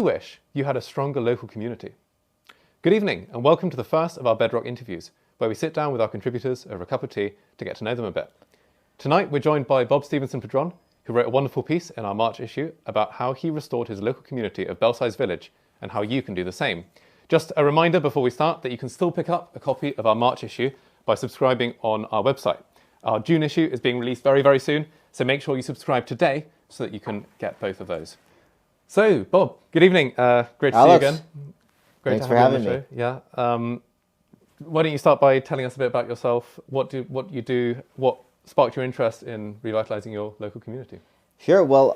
wish you had a stronger local community? Good evening and welcome to the first of our Bedrock interviews, where we sit down with our contributors over a cup of tea to get to know them a bit. Tonight we're joined by Bob Stephenson-Padron, who wrote a wonderful piece in our March issue about how he restored his local community of Belsize Village and how you can do the same. Just a reminder before we start that you can still pick up a copy of our March issue by subscribing on our website. Our June issue is being released very, very soon, so make sure you subscribe today so that you can get both of those. So, Bob, good evening. Great to see you again. Great Thanks to for have you having on the show. Yeah. Why don't you start by telling us a bit about yourself, what you do, what sparked your interest in revitalising your local community? Sure. Well,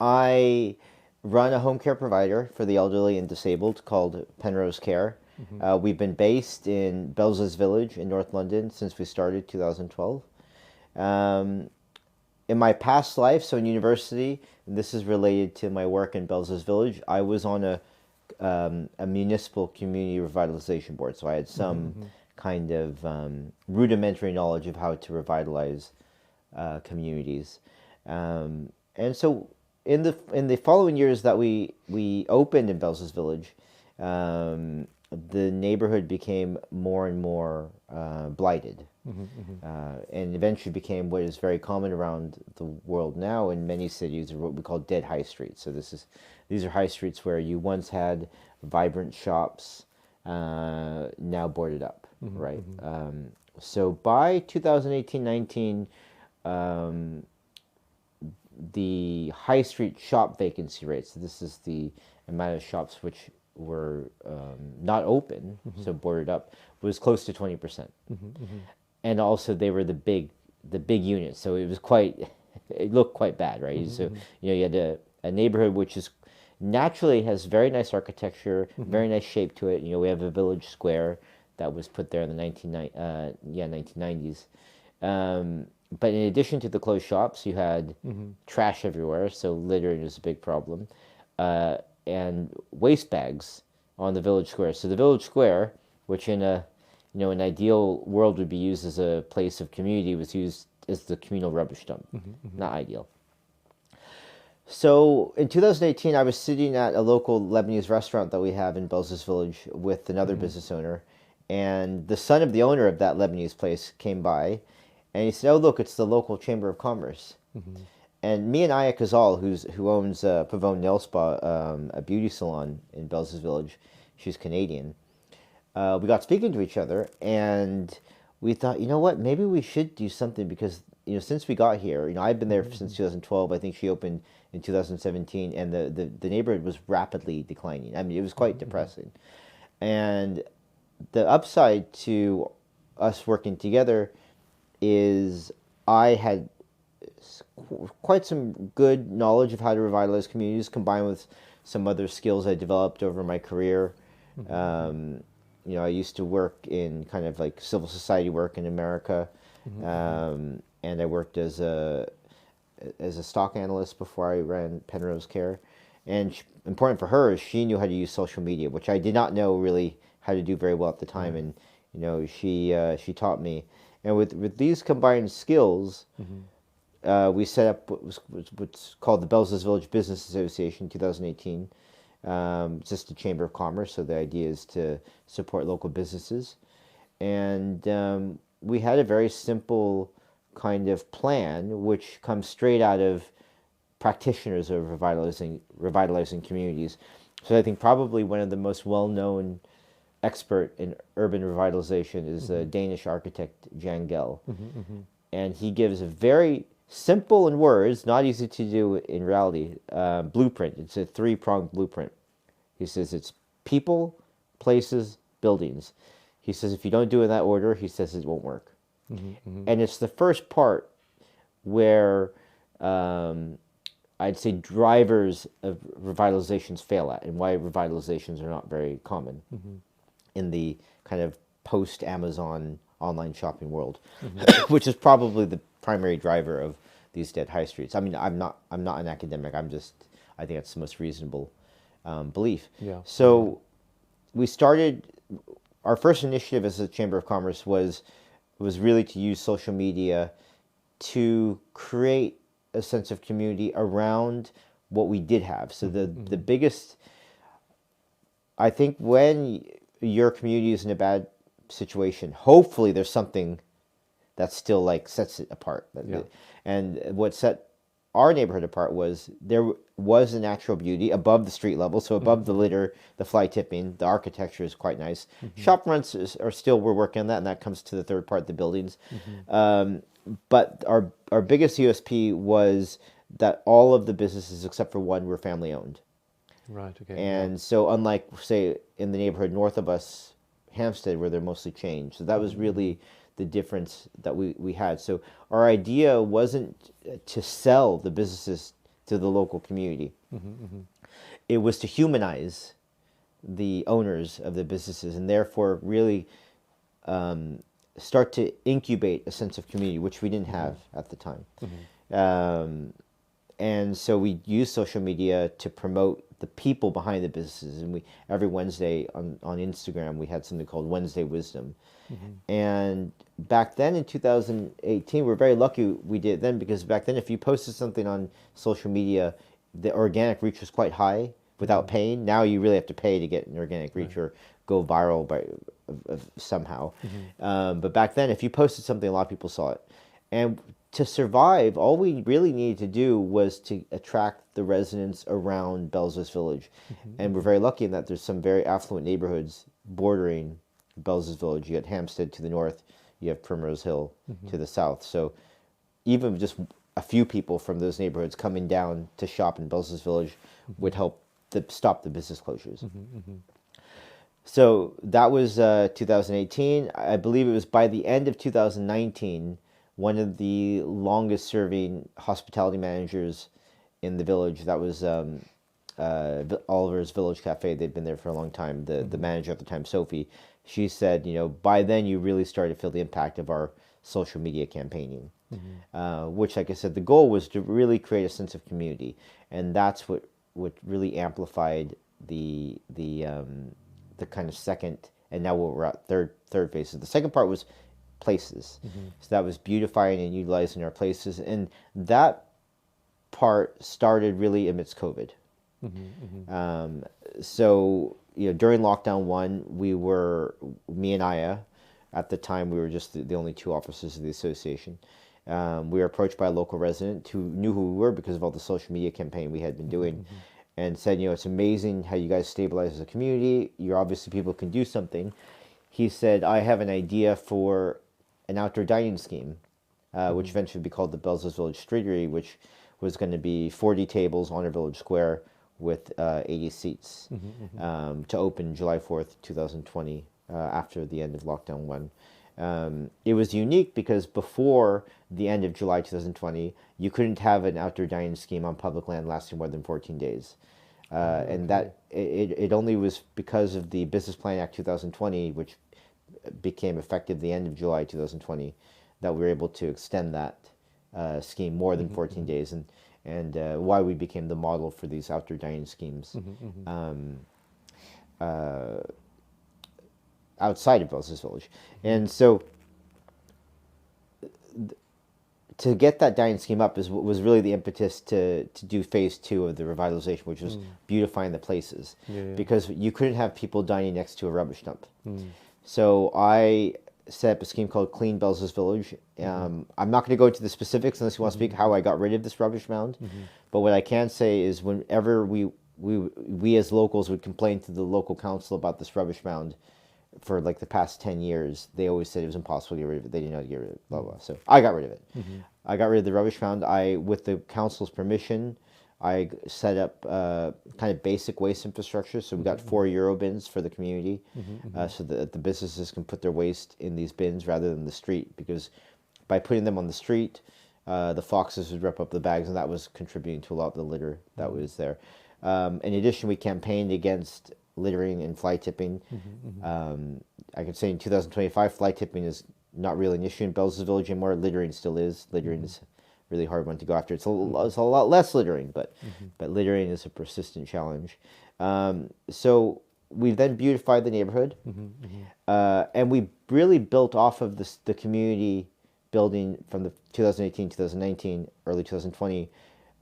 I run a home care provider for the elderly and disabled called Penrose Care. We've been based in Belsize Village in North London since we started 2012. In my past life, so in university, and this is related to my work in Belsize Village, I was on a municipal community revitalization board. So I had some kind of rudimentary knowledge of how to revitalize communities. And so in the following years that we opened in Belsize Village, the neighborhood became more and more blighted, and eventually became what is very common around the world now in many cities, what we call dead high streets. So these are high streets where you once had vibrant shops, now boarded up, right? So by 2018-19, the high street shop vacancy rate, so this is the amount of shops which were not open, so boarded up, was close to 20%. And also they were the big units, so it looked quite bad, right? So you had a neighborhood which is naturally has very nice architecture, very nice shape to it. We have a village square that was put there in the 1990s. But in addition to the closed shops, you had trash everywhere, so littering is a big problem, and waste bags on the village square. So the village square, which in an ideal world would be used as a place of community, was used as the communal rubbish dump. Not ideal. So in 2018, I was sitting at a local Lebanese restaurant that we have in Belsize Village with another business owner, and the son of the owner of that Lebanese place came by, and he said, "Oh, look, it's the local Chamber of Commerce." And me and Aya Kazal, who owns Pavone Nail Spa, a beauty salon in Belsize Village, she's Canadian, we got speaking to each other, and we thought, you know what, maybe we should do something, because since we got here, I've been there since 2012. I think she opened in 2017, and the neighborhood was rapidly declining. I mean, it was quite depressing. And the upside to us working together is I had quite some good knowledge of how to revitalize communities, combined with some other skills I developed over my career. I used to work in kind of like civil society work in America, and I worked as a stock analyst before I ran Penrose Care. And important for her is she knew how to use social media, which I did not know really how to do very well at the time. And she taught me. And with these combined skills, we set up what's called the Belsize Village Business Association in 2018. It's just a chamber of commerce, so the idea is to support local businesses. And we had a very simple kind of plan, which comes straight out of practitioners of revitalizing communities. So I think probably one of the most well-known expert in urban revitalization is the Danish architect Jan Gehl. And he gives a very simple in words, not easy to do in reality, blueprint. It's a 3-pronged blueprint. He says it's people, places, buildings. He says if you don't do it in that order, he says it won't work. And it's the first part where I'd say drivers of revitalizations fail at, and why revitalizations are not very common in the kind of post-Amazon online shopping world, which is probably the primary driver of these dead high streets. I mean, I'm not an academic. I think that's the most reasonable belief. So we started, our first initiative as a Chamber of Commerce was really to use social media to create a sense of community around what we did have. So the biggest I think when your community is in a bad situation, hopefully there's something that still like sets it apart. Yeah. And what set our neighborhood apart was there was a natural beauty above the street level, so above the litter, the fly tipping, the architecture is quite nice. Shop fronts are still, we're working on that, and that comes to the third part, the buildings. But our biggest USP was that all of the businesses except for one were family owned. Right. Okay. And so unlike, say, in the neighborhood north of us, Hampstead, where they're mostly chained. So that was really the difference that we had. So our idea wasn't to sell the businesses to the local community. It was to humanize the owners of the businesses and therefore really start to incubate a sense of community, which we didn't have at the time. And so we used social media to promote the people behind the businesses. And every Wednesday on Instagram, we had something called Wednesday Wisdom. And back then in 2018, we're very lucky we did it then, because back then if you posted something on social media, the organic reach was quite high without paying. Now you really have to pay to get an organic reach or go viral somehow. But back then, if you posted something, a lot of people saw it. And to survive, all we really needed to do was to attract the residents around Belsize Village. And we're very lucky in that there's some very affluent neighborhoods bordering Belsize Village. You got Hampstead to the north, you have Primrose Hill to the south. So even just a few people from those neighborhoods coming down to shop in Belsize Village would help stop the business closures. So that was 2018. I believe it was by the end of 2019, one of the longest serving hospitality managers in the village, that was Oliver's Village Cafe. They'd been there for a long time. The manager at the time, Sophie, she said, by then you really started to feel the impact of our social media campaigning, which, like I said, the goal was to really create a sense of community. And that's what really amplified the kind of second, and now we're at third phase. The second part was places. So that was beautifying and utilizing our places, and that part started really amidst COVID. So during lockdown 1, me and Aya, at the time we were just the only 2 officers of the association. We were approached by a local resident who knew who we were because of all the social media campaign we had been doing, and said, it's amazing how you guys stabilize as a community. You're obviously people can do something. He said, I have an idea for an outdoor dining scheme, which eventually would be called the Belsize Village Streatery, which was going to be 40 tables on our village square with 80 seats to open July 4th, 2020, after the end of lockdown 1. It was unique because before the end of July 2020, you couldn't have an outdoor dining scheme on public land lasting more than 14 days. And that it only was because of the Business Plan Act 2020, which became effective the end of July 2020, that we were able to extend that scheme more than 14 days, and why we became the model for these outdoor dining schemes outside of Belsize Village. And so to get that dining scheme up was really the impetus to do phase 2 of the revitalization, which was beautifying the places, because you couldn't have people dining next to a rubbish dump. So I set up a scheme called Clean Belsize Village. I'm not going to go into the specifics unless you want to speak how I got rid of this rubbish mound. But what I can say is whenever we as locals would complain to the local council about this rubbish mound for like the past 10 years, they always said it was impossible to get rid of it. They didn't know how to get rid of it, blah, blah. So I got rid of it. I got rid of the rubbish mound. With the council's permission, I set up kind of basic waste infrastructure. So we got 4 Euro bins for the community, so that the businesses can put their waste in these bins rather than the street, because by putting them on the street, the foxes would rip up the bags, and that was contributing to a lot of the litter that was there. In addition, we campaigned against littering and fly tipping. I can say in 2025, fly tipping is not really an issue in Belsize Village anymore. Littering still is. Littering is a really hard one to go after. It's a lot less littering, but littering is a persistent challenge. So we then beautified the neighborhood, and we really built off of the community building from the 2018, 2019, early 2020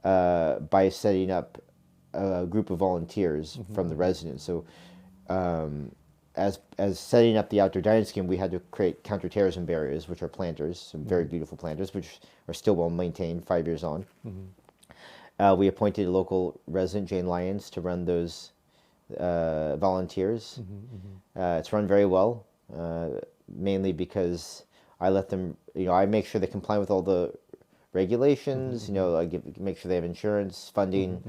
by setting up a group of volunteers from the residents. So as setting up the outdoor dining scheme, we had to create counter-terrorism barriers, which are planters, some very beautiful planters, which are still well maintained 5 years on. We appointed a local resident, Jane Lyons, to run those volunteers. It's run very well, mainly because I let them, I make sure they comply with all the regulations, I make sure they have insurance, funding,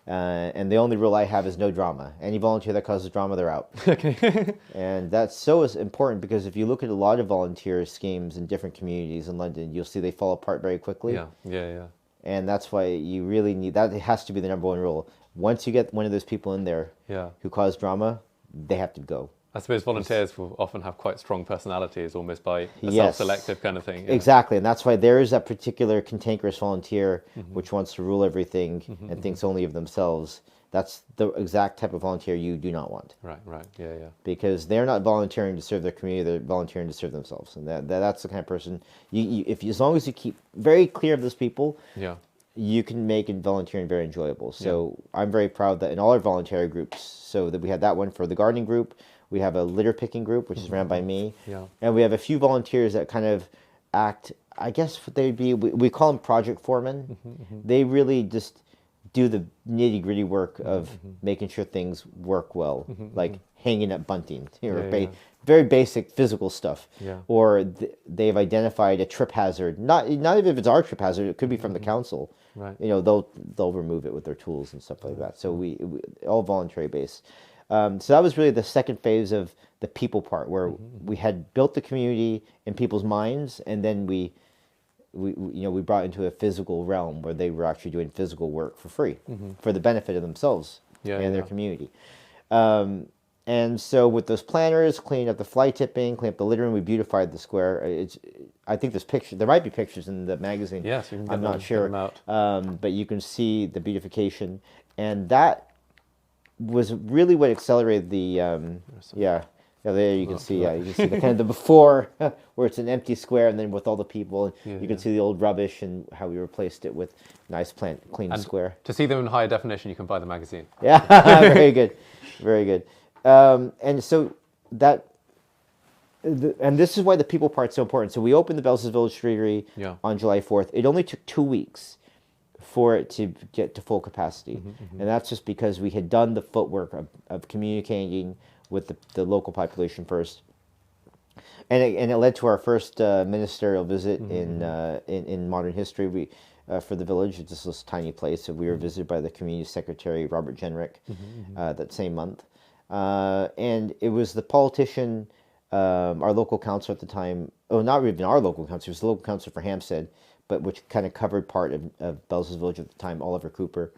and the only rule I have is no drama. Any volunteer that causes drama, they're out. Okay. And that's so important because if you look at a lot of volunteer schemes in different communities in London, you'll see they fall apart very quickly. Yeah. And that's why you really need that. It has to be the number one rule. Once you get one of those people in there who cause drama, they have to go. I suppose volunteers will often have quite strong personalities, almost by a self-selective kind of thing. Yeah. Exactly, and that's why there is that particular cantankerous volunteer which wants to rule everything and thinks only of themselves. That's the exact type of volunteer you do not want. Right, yeah. Because they're not volunteering to serve their community; they're volunteering to serve themselves, and that's the kind of person. As long as you keep very clear of those people, you can make volunteering very enjoyable. So I'm very proud that in all our voluntary groups, so that we had that one for the gardening group. We have a litter picking group, which is ran by me. And we have a few volunteers that kind of act, I guess they'd be, we call them project foremen. They really just do the nitty gritty work of making sure things work well, like hanging up bunting, very basic physical stuff. Or they've identified a trip hazard. Not even if it's our trip hazard, it could be from the council. Right. They'll remove it with their tools and stuff like that. So we all voluntary based. So that was really the second phase of the people part, where we had built the community in people's minds, and then we brought into a physical realm where they were actually doing physical work for free, for the benefit of themselves and their community. And so with those planners, cleaning up the fly tipping, cleaning up the littering, we beautified the square. I think there's pictures. There might be pictures in the magazine. Yes, you can I'm not sure. Get them out. But you can see the beautification, and that was really what accelerated the there you can see you can see the kind of the before where it's an empty square, and then with all the people, and you can see the old rubbish and how we replaced it with nice clean square. To see them in higher definition, you can buy the magazine. Yeah, very good, very good. And so that and this is why the people part's so important. So we opened the Belsize Village Streatery on July 4th. It only took 2 weeks for it to get to full capacity. And that's just because we had done the footwork of communicating with the local population first. And it led to our first ministerial visit in modern history for the village. It's just this tiny place. So we were visited by the community secretary, Robert Jenrick, that same month. And it was the politician, our local council at the time, not even our local council, it was the local council for Hampstead, but which kind of covered part of Belsize Village at the time, Oliver Cooper.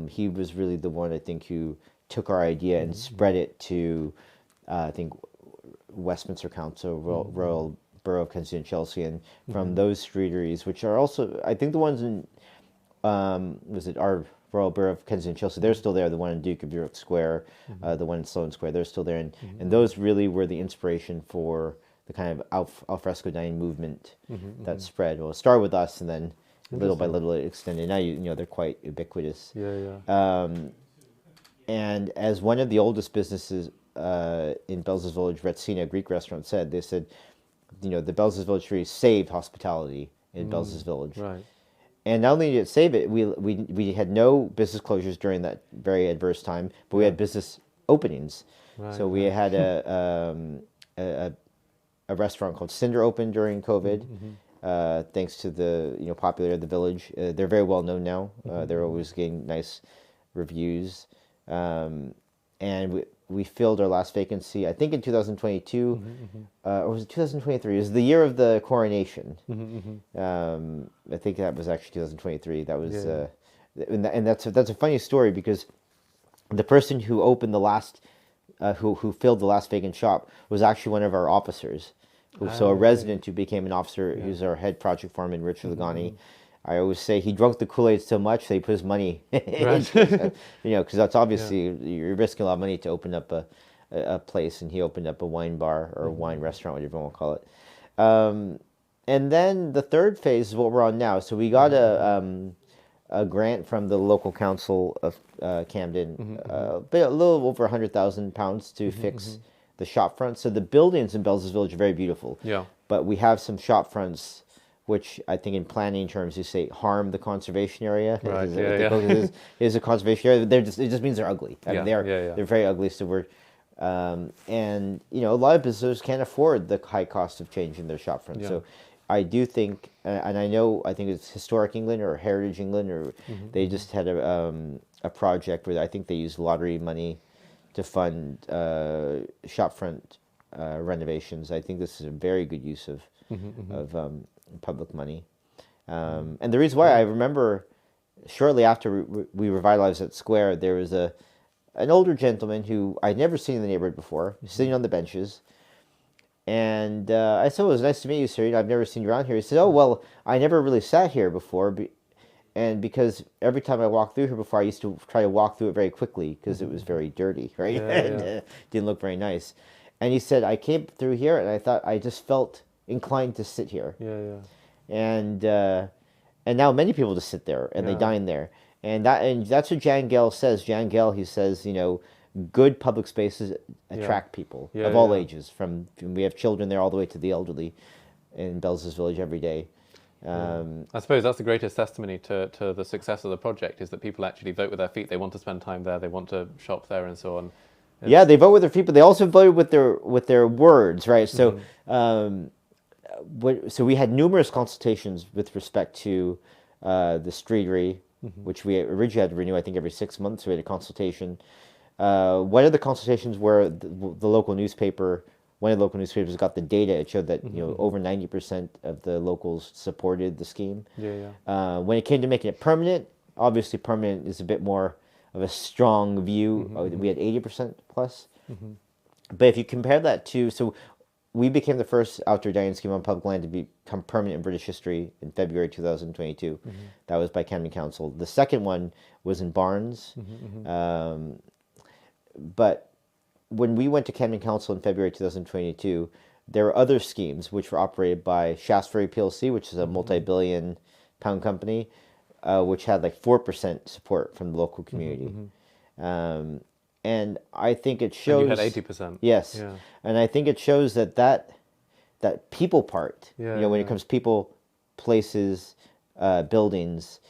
He was really the one, I think, who took our idea and spread it to, I think, Westminster Council, Royal Borough of Kensington and Chelsea, and from those streeteries, which are also, I think the ones in, our Royal Borough of Kensington and Chelsea, they're still there, the one in Duke of York Square, the one in Sloane Square, they're still there, and those really were the inspiration for the kind of al fresco dining movement that spread. Well, it started with us, and then little by little it extended. Now they're quite ubiquitous. And as one of the oldest businesses in Belsize Village, Retsina, a Greek restaurant, said, they said, the Belsize Village Streatery saved hospitality in Belsize Village. Right. And not only did it save it, we had no business closures during that very adverse time, but we had business openings. Right, so we had a restaurant called Cinder open during COVID, thanks to the popularity of the village. They're very well known now. They're always getting nice reviews, and we filled our last vacancy, I think in 2022, or was it 2023? It was the year of the coronation. I think that was actually 2023. That was, and that's a funny story, because the person who opened the last, who filled the last vacant shop was actually one of our officers. So a resident who became an officer, who's our head project foreman, Richard Lagani. I always say he drunk the Kool-Aid so much that he put his money, because that's obviously, you're risking a lot of money to open up a place, and he opened up a wine bar or a wine restaurant, whatever you want to call it. And then the third phase is what we're on now. So we got a grant from the local council of Camden, a little over £100,000 to fix the shop fronts. So the buildings in Belsize Village are very beautiful. Yeah. But we have some shop fronts, which I think in planning terms you say harm the conservation area. Right. It is a conservation area. It just means they're ugly. I mean, they're very ugly. So we're and a lot of businesses can't afford the high cost of changing their shop front. So I do think, and I think it's Historic England or Heritage England, or they just had a project where I think they used lottery money to fund shopfront renovations. I think this is a very good use of public money. And the reason why I remember shortly after we revitalized that square, there was an older gentleman who I'd never seen in the neighborhood before, sitting on the benches. And I said, "Well, it was nice to meet you, sir. I've never seen you around here." He said, "Oh, well, I never really sat here before. And because every time I walked through here before, I used to try to walk through it very quickly because it was very dirty, right? And didn't look very nice." And he said, "I came through here and I thought I just felt inclined to sit here." And now many people just sit there and they dine there. And that's what Jan Gell says. Jan Gell, he says, good public spaces attract people of all ages. We have children there all the way to the elderly in Belsize Village every day. I suppose that's the greatest testimony to the success of the project, is that people actually vote with their feet. They want to spend time there. They want to shop there and so on. They vote with their feet, but they also voted with their words, right? So, so we had numerous consultations with respect to the streetery, which we originally had to renew, I think, every 6 months. We had a consultation. One of the consultations where the local newspaper, one of the local newspapers got the data. It showed that over 90% of the locals supported the scheme. When it came to making it permanent, obviously permanent is a bit more of a strong view. We had 80% plus. But if you compare that to, so we became the first outdoor dining scheme on public land to become permanent in British history in February 2022. That was by Camden Council. The second one was in Barnes. But when we went to Camden Council in February 2022, there were other schemes which were operated by Shaftesbury PLC, which is a multi-billion pound company, which had like 4% support from the local community. And I think it shows... And you had 80%. Yes. And I think it shows that people part, when it comes to people, places, buildings,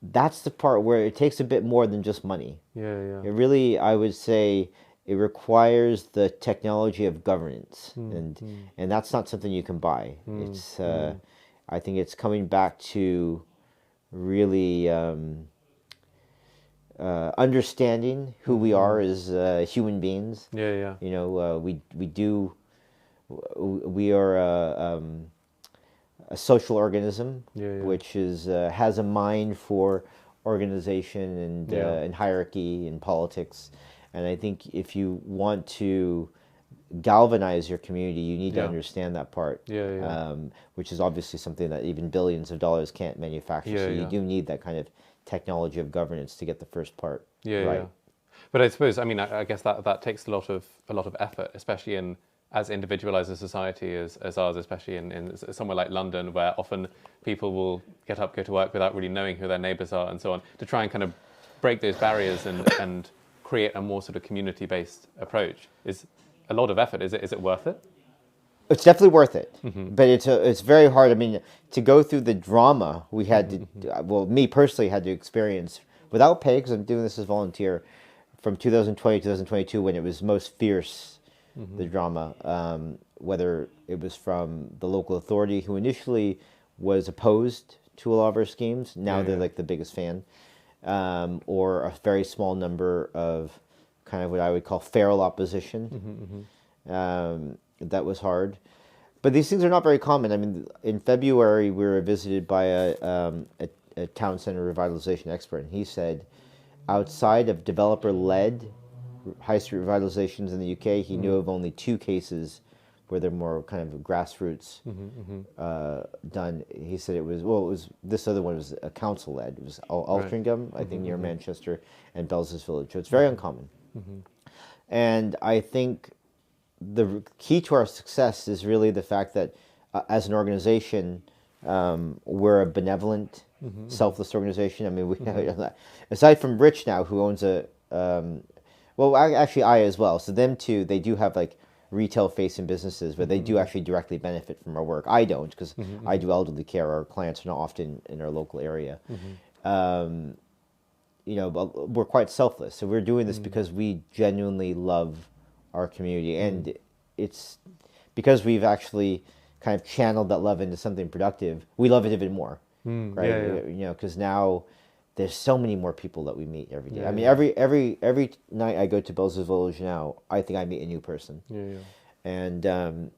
that's the part where it takes a bit more than just money. It really, I would say, it requires the technology of governance. And that's not something you can buy. It's I think it's coming back to really... understanding who we are as human beings. We are a social organism, which is has a mind for organization and hierarchy and politics. And I think if you want to galvanize your community, you need to understand that part, which is obviously something that even billions of dollars can't manufacture. So you do need that kind of technology of governance to get the first part right. But I suppose, I guess that takes a lot of effort, especially as individualized a society as ours, especially in somewhere like London, where often people will get up, go to work without really knowing who their neighbours are and so on, to try and kind of break those barriers and create a more sort of community-based approach is a lot of effort. Is it worth it? It's definitely worth it, but it's very hard. To go through the drama we had to, me personally had to experience without pay, because I'm doing this as volunteer, from 2020 to 2022 when it was most fierce, the drama, whether it was from the local authority who initially was opposed to a lot of our schemes. Now they're like the biggest fan, or a very small number of kind of what I would call feral opposition. That was hard, but these things are not very common. In February we were visited by a town center revitalization expert, and he said, outside of developer-led high street revitalizations in the UK, he knew of only 2 cases where they're more kind of grassroots done. He said it was this other one was a council-led. It was Altrincham, I think, near Manchester, and Belsize Village. So it's very uncommon, and I think the key to our success is really the fact that as an organization, We're a benevolent, selfless organization. I mean, we aside from Rich now, who owns a well, actually I as well. So them two, they do have like retail facing businesses, but they do actually directly benefit from our work. I don't, because I do elderly care. Our clients are not often in our local area. You know, but we're quite selfless. So we're doing this because we genuinely love our community, and it's because we've actually kind of channeled that love into something productive. We love it even more, right? You know, because now there's so many more people that we meet every day. I mean, every night I go to Belsize Village now, I think I meet a new person. And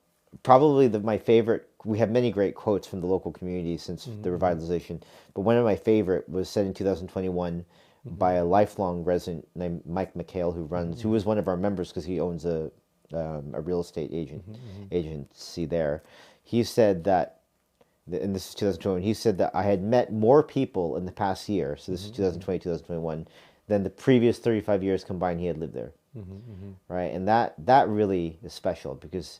probably my favorite, we have many great quotes from the local community since the revitalization, but one of my favorite was said in 2021 by a lifelong resident named Mike McHale, who was one of our members because he owns a real estate agency there. He said that, and this is 2021, he said that I had met more people in the past year, so this is 2020, 2021, than the previous 35 years combined he had lived there. Right? And that really is special because,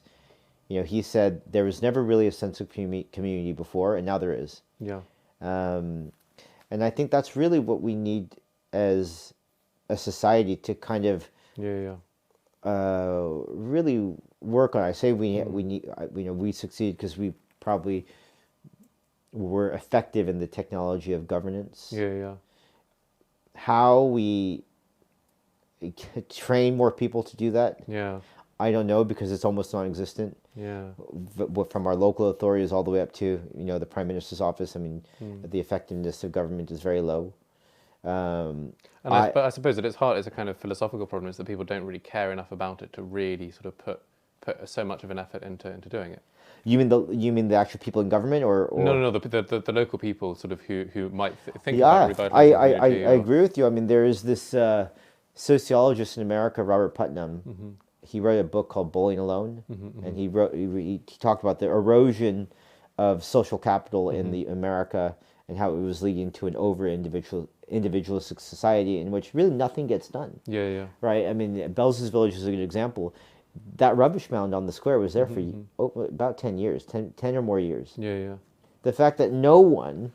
you know, he said there was never really a sense of community before, and now there is. And I think that's really what we need as a society to kind of really work on. I say we need, you know, we succeed because we probably were effective in the technology of governance. How we train more people to do that, I don't know, because it's almost non-existent. But from our local authorities all the way up to, you know, the Prime Minister's office, I mean, the effectiveness of government is very low. But I suppose that it's hard. It's a kind of philosophical problem. Is that people don't really care enough about it to really sort of put so much of an effort into doing it. You mean the actual people in government, or? No, the local people sort of who might think about revitalizing the community. I agree with you. I mean, there is this sociologist in America, Robert Putnam. He wrote a book called Bowling Alone, and he talked about the erosion of social capital in the America and how it was leading to an individualistic society in which really nothing gets done. Right? I mean, Belsize Village is a good example. That rubbish mound on the square was there for about 10 years, 10 or more years. The fact that no one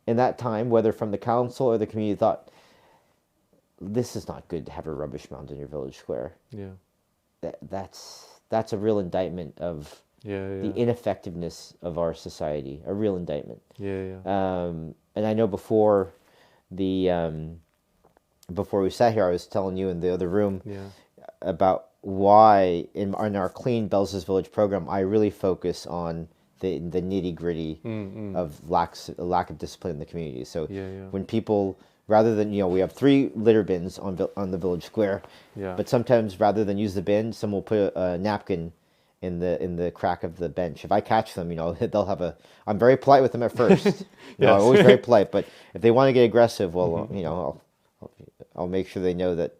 in that time, whether from the council or the community, thought, this is not good to have a rubbish mound in your village square. That's a real indictment of the ineffectiveness of our society, a real indictment. And I know before we sat here, I was telling you in the other room about why in our Clean Belsize Village program, I really focus on the nitty gritty of lack of discipline in the community. So when people, rather than, you know, we have 3 litter bins on the village square, but sometimes rather than use the bin, someone will put a napkin in the crack of the bench. If I catch them, you know, they'll have I'm very polite with them at first. You know, I'm always very polite, but if they want to get aggressive, well, you know, I'll make sure they know that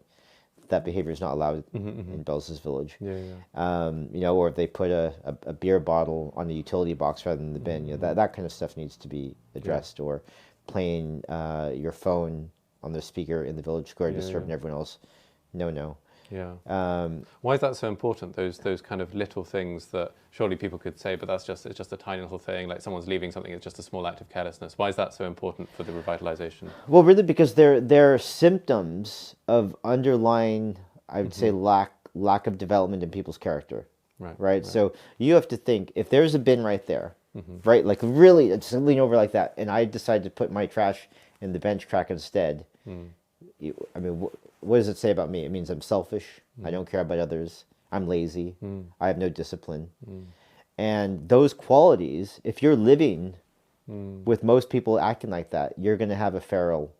behavior is not allowed in Belsize Village. You know, or if they put a beer bottle on the utility box rather than the bin, you know, that kind of stuff needs to be addressed. Or playing your phone on the speaker in the village square, disturbing everyone else. No. Why is that so important? Those kind of little things that surely people could say, but it's just a tiny little thing, like someone's leaving something, it's just a small act of carelessness. Why is that so important for the revitalization? Well, really, because they're symptoms of underlying, I would say, lack of development in people's character. Right. So you have to think, if there's a bin right there, right, like really, just lean over like that, and I decide to put my trash in the bench crack instead. I mean, what does it say about me? It means I'm selfish. I don't care about others. I'm lazy. I have no discipline. And those qualities, if you're living with most people acting like that, you're going to have a feral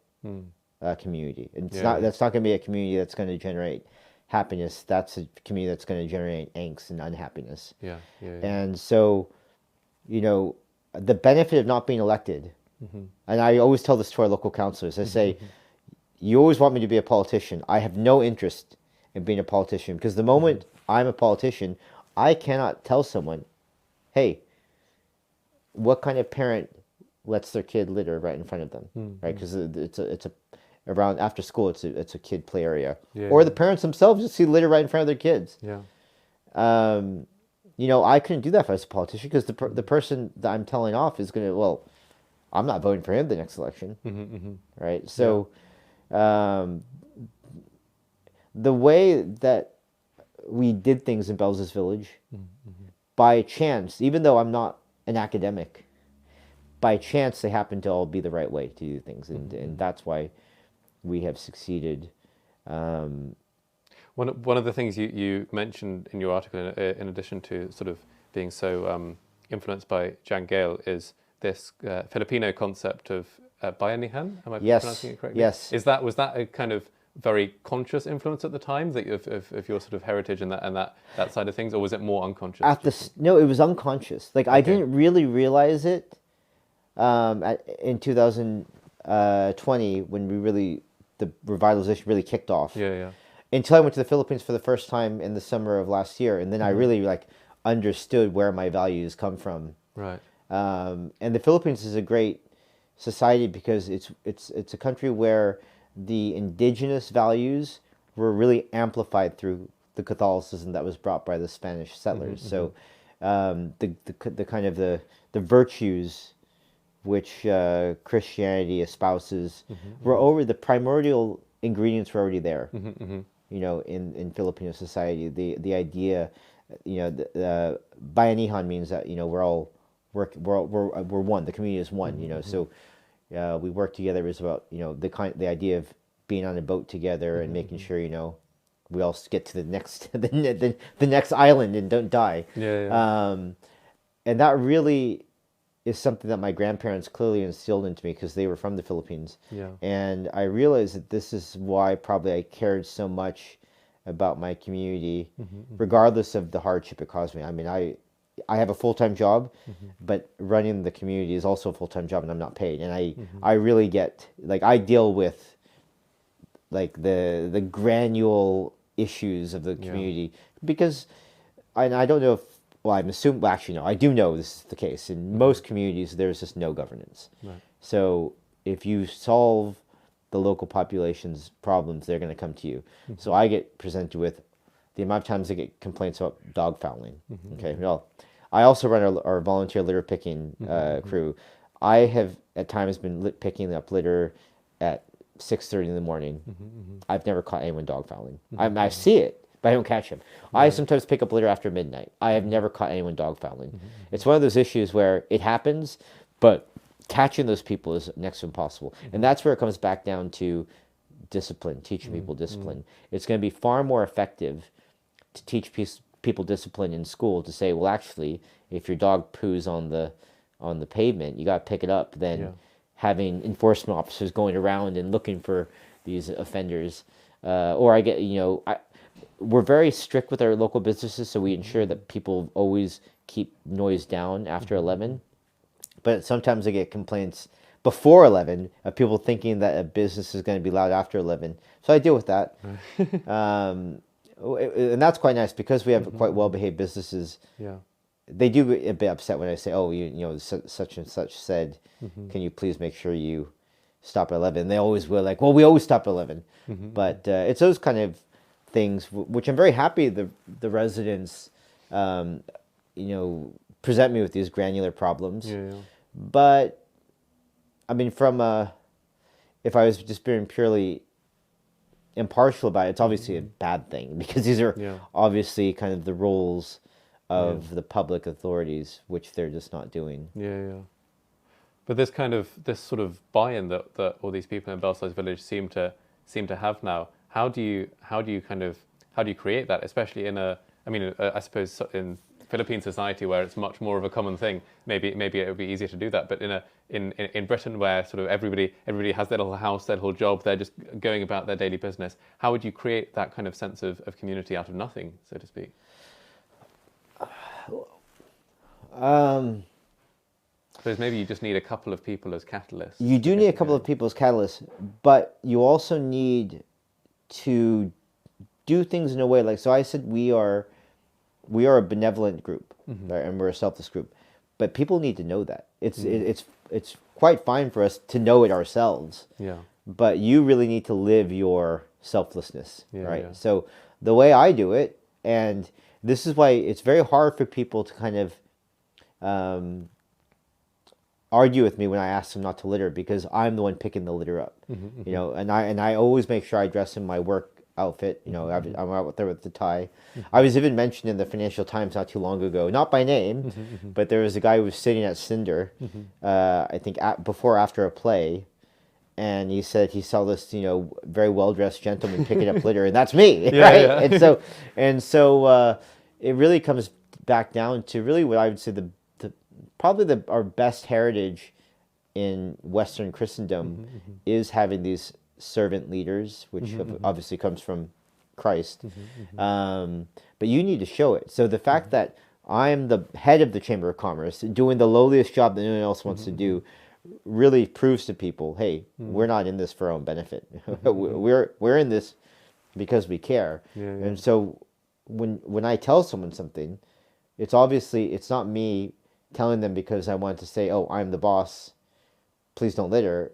community. And that's not going to be a community that's going to generate happiness. That's a community that's going to generate angst and unhappiness. And so, you know, the benefit of not being elected, and I always tell this to our local councillors, I say, you always want me to be a politician. I have no interest in being a politician, because the moment I'm a politician, I cannot tell someone, hey, what kind of parent lets their kid litter right in front of them, right? Because it's a around after school, it's a kid play area, or the parents themselves just see litter right in front of their kids. I couldn't do that if I was a politician, because the person that I'm telling off is going to, well, I'm not voting for him the next election, right? So the way that we did things in Belsize Village, by chance, even though I'm not an academic, by chance they happen to all be the right way to do things, and that's why we have succeeded. One of the things you mentioned in your article, in addition to sort of being so influenced by Jan Gale, is this Filipino concept of bayanihan. Am I pronouncing it correctly? Yes. Was that a kind of very conscious influence at the time, that of your sort of heritage and that side of things, or was it more unconscious? No, it was unconscious. Like, I didn't really realize it in 2020 when the revitalization really kicked off. Yeah. Until I went to the Philippines for the first time in the summer of last year, and then I really understood where my values come from. Right. And the Philippines is a great society because it's a country where the indigenous values were really amplified through the Catholicism that was brought by the Spanish settlers. So the kind of the virtues which Christianity espouses were the primordial ingredients were already there. In Filipino society, the idea, the bayanihan means that we're one. The community is one. So we work together is about the idea of being on a boat together and making sure we all get to the next the next island and don't die. And that really is something that my grandparents clearly instilled into me, because they were from the Philippines. And I realized that this is why probably I cared so much about my community, regardless of the hardship it caused me. I mean, I have a full-time job, but running the community is also a full-time job, and I'm not paid. And I really get, I deal with the granule issues of the community, because I don't know if, well, I'm assuming, well, actually, no, I do know this is the case. In most communities, there's just no governance. Right. So if you solve the local population's problems, they're going to come to you. So I get presented with the amount of times I get complaints about dog fouling. Okay, well, I also run our volunteer litter picking crew. I have at times been picking up litter at 6:30 in the morning. I've never caught anyone dog fouling. I see it, but I don't catch him. I sometimes pick up litter after midnight. I have never caught anyone dog fouling. It's one of those issues where it happens, but catching those people is next to impossible. And that's where it comes back down to discipline, teaching people discipline. It's going to be far more effective to teach people discipline in school, to say, well, actually, if your dog poos on the pavement, you got to pick it up, than having enforcement officers going around and looking for these offenders. We're very strict with our local businesses, so we ensure that people always keep noise down after 11. But sometimes I get complaints before 11 of people thinking that a business is going to be loud after 11. So I deal with that. And that's quite nice, because we have quite well-behaved businesses. They do get a bit upset when I say, oh, such and such said, can you please make sure you stop at 11? And they always will, well, we always stop at 11. But it's those kind of things which I'm very happy the residents present me with these granular problems. But I mean, if I was just being purely impartial about it, it's obviously a bad thing, because these are obviously kind of the roles of the public authorities, which they're just not doing. But this sort of buy-in that all these people in Belsize Village seem to have now, how do you create that, especially I suppose in Philippine society, where it's much more of a common thing, maybe it would be easier to do that. But in Britain, where sort of everybody has their little house, their little job, they're just going about their daily business, how would you create that kind of sense of community out of nothing, so to speak? I suppose maybe you just need a couple of people as catalysts. You do need a couple of people as catalysts, but you also need to do things in a way so I said we are a benevolent group, right? And we're a selfless group, but people need to know that it's quite fine for us to know it ourselves. But you really need to live your selflessness, right? So the way I do it, and this is why it's very hard for people to kind of argue with me when I ask them not to litter, because I'm the one picking the litter up. You know, and I always make sure I dress in my work outfit. You know, I'm out there with the tie. I was even mentioned in the Financial Times not too long ago, not by name, but there was a guy who was sitting at Cinder, I think before or after a play, and he said he saw this, you know, very well dressed gentleman picking up litter, and that's me, right? Yeah. And so it really comes back down to really what I would say probably our best heritage in Western Christendom is having these servant leaders, which obviously comes from Christ. But you need to show it. So the fact that I'm the head of the Chamber of Commerce, doing the lowliest job that no one else wants to do, really proves to people, hey, we're not in this for our own benefit. We're in this because we care. And so when I tell someone something, it's not me telling them because I want to say, oh, I'm the boss, please don't litter.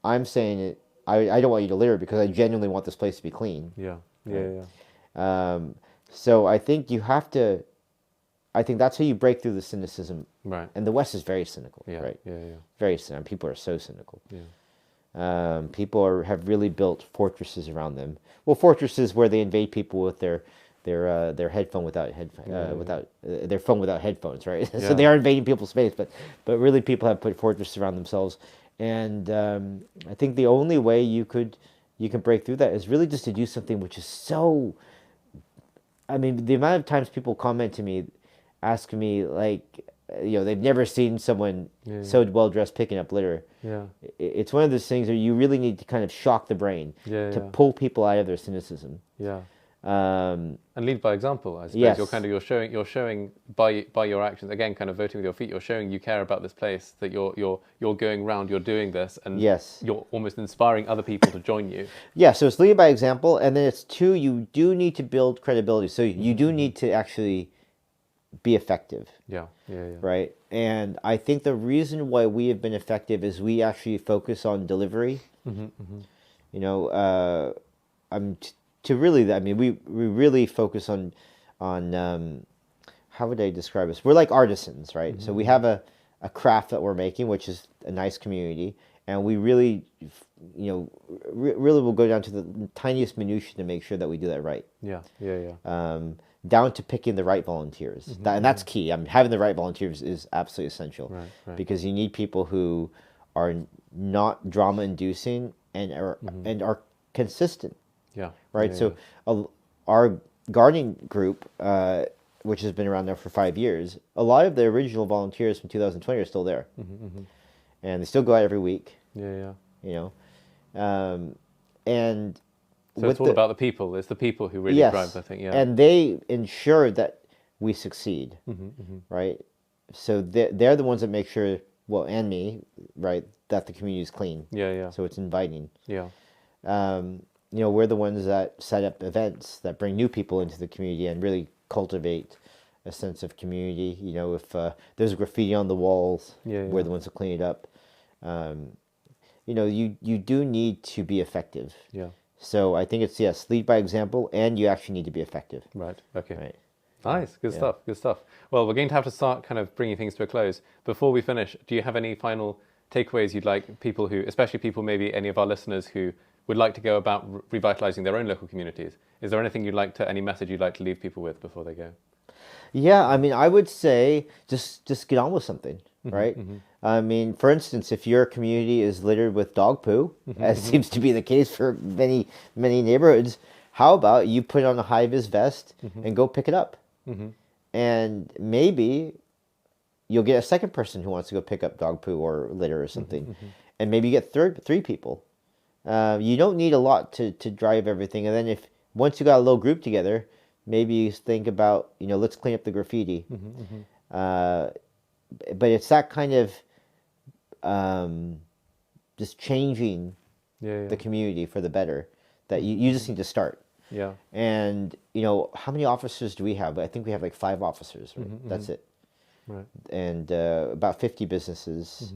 I'm saying it, I don't want you to litter because I genuinely want this place to be clean. So I think I think that's how you break through the cynicism. Right. And the West is very cynical, right? Very cynical. People are so cynical. People have really built fortresses around them. Well, fortresses where they invade people with their headphone without their phone without headphones, right? So they are invading people's space, but really people have put fortresses around themselves, and I think the only way you can break through that is really just to do something which is so. I mean, the amount of times people comment to me, ask me like, you know, they've never seen someone so well dressed picking up litter. It's one of those things where you really need to kind of shock the brain to pull people out of their cynicism. And lead by example, I suppose. You're showing by your actions, again, kind of voting with your feet. You're showing you care about this place, that you're going around, you're doing this, and you're almost inspiring other people to join you. So it's lead by example, and then it's two, you do need to build credibility. So you do need to actually be effective. Right. And I think the reason why we have been effective is we actually focus on delivery. You know, we really focus on how would I describe this? We're like artisans, right? So we have a craft that we're making, which is a nice community, and we really, you know, really will go down to the tiniest minutiae to make sure that we do that right. Down to picking the right volunteers, and that's key. I mean, having the right volunteers is absolutely essential, because you need people who are not drama-inducing and are consistent. So our gardening group, which has been around now for 5 years, a lot of the original volunteers from 2020 are still there, and they still go out every week. You know, and so it's all about the people. It's the people who really drive the thing. And they ensure that we succeed, right? So they're the ones that make sure, well, and me, right, that the community is clean. So it's inviting. You know, we're the ones that set up events that bring new people into the community and really cultivate a sense of community. You know, if there's graffiti on the walls, we're the ones that clean it up. You know, you do need to be effective. So I think it's, lead by example, and you actually need to be effective. Right. Nice. Good stuff. Well, we're going to have to start kind of bringing things to a close. Before we finish, do you have any final takeaways you'd like people who, especially people, maybe any of our listeners who would like to go about revitalising their own local communities? Is there anything any message you'd like to leave people with before they go? I mean, I would say just get on with something, right? I mean, for instance, if your community is littered with dog poo, as seems to be the case for many neighborhoods, how about you put on a high-vis vest and go pick it up? And maybe you'll get a second person who wants to go pick up dog poo or litter or something. And maybe you get three people. You don't need a lot to drive everything. And then once you got a little group together, maybe you think about, you know, let's clean up the graffiti. But it's that kind of just changing the community for the better that you just need to start. And, you know, how many officers do we have? I think we have like 5 officers, right? That's it. And about 50 businesses.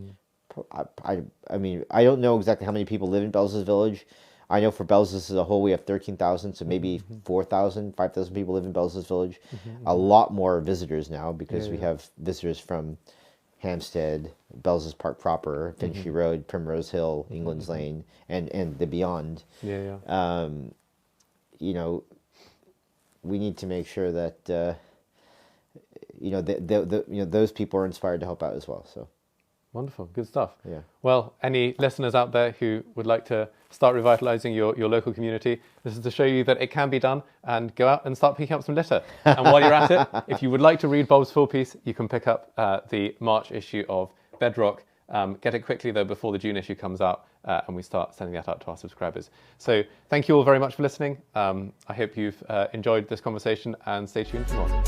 I mean, I don't know exactly how many people live in Belsize Village. I know for Belsize as a whole, we have 13,000, so maybe 4,000, 5,000 people live in Belsize Village. A lot more visitors now because we have visitors from Hampstead, Belsize Park proper, Finchley Road, Primrose Hill, England's Lane, and the beyond. You know, we need to make sure that you know those people are inspired to help out as well. So wonderful, good stuff. Yeah. Well, any listeners out there who would like to start revitalising your local community, this is to show you that it can be done, and go out and start picking up some litter. And while you're at it, if you would like to read Bob's full piece, you can pick up the March issue of Bedrock. Get it quickly though before the June issue comes out, and we start sending that out to our subscribers. So thank you all very much for listening. I hope you've enjoyed this conversation, and stay tuned for more.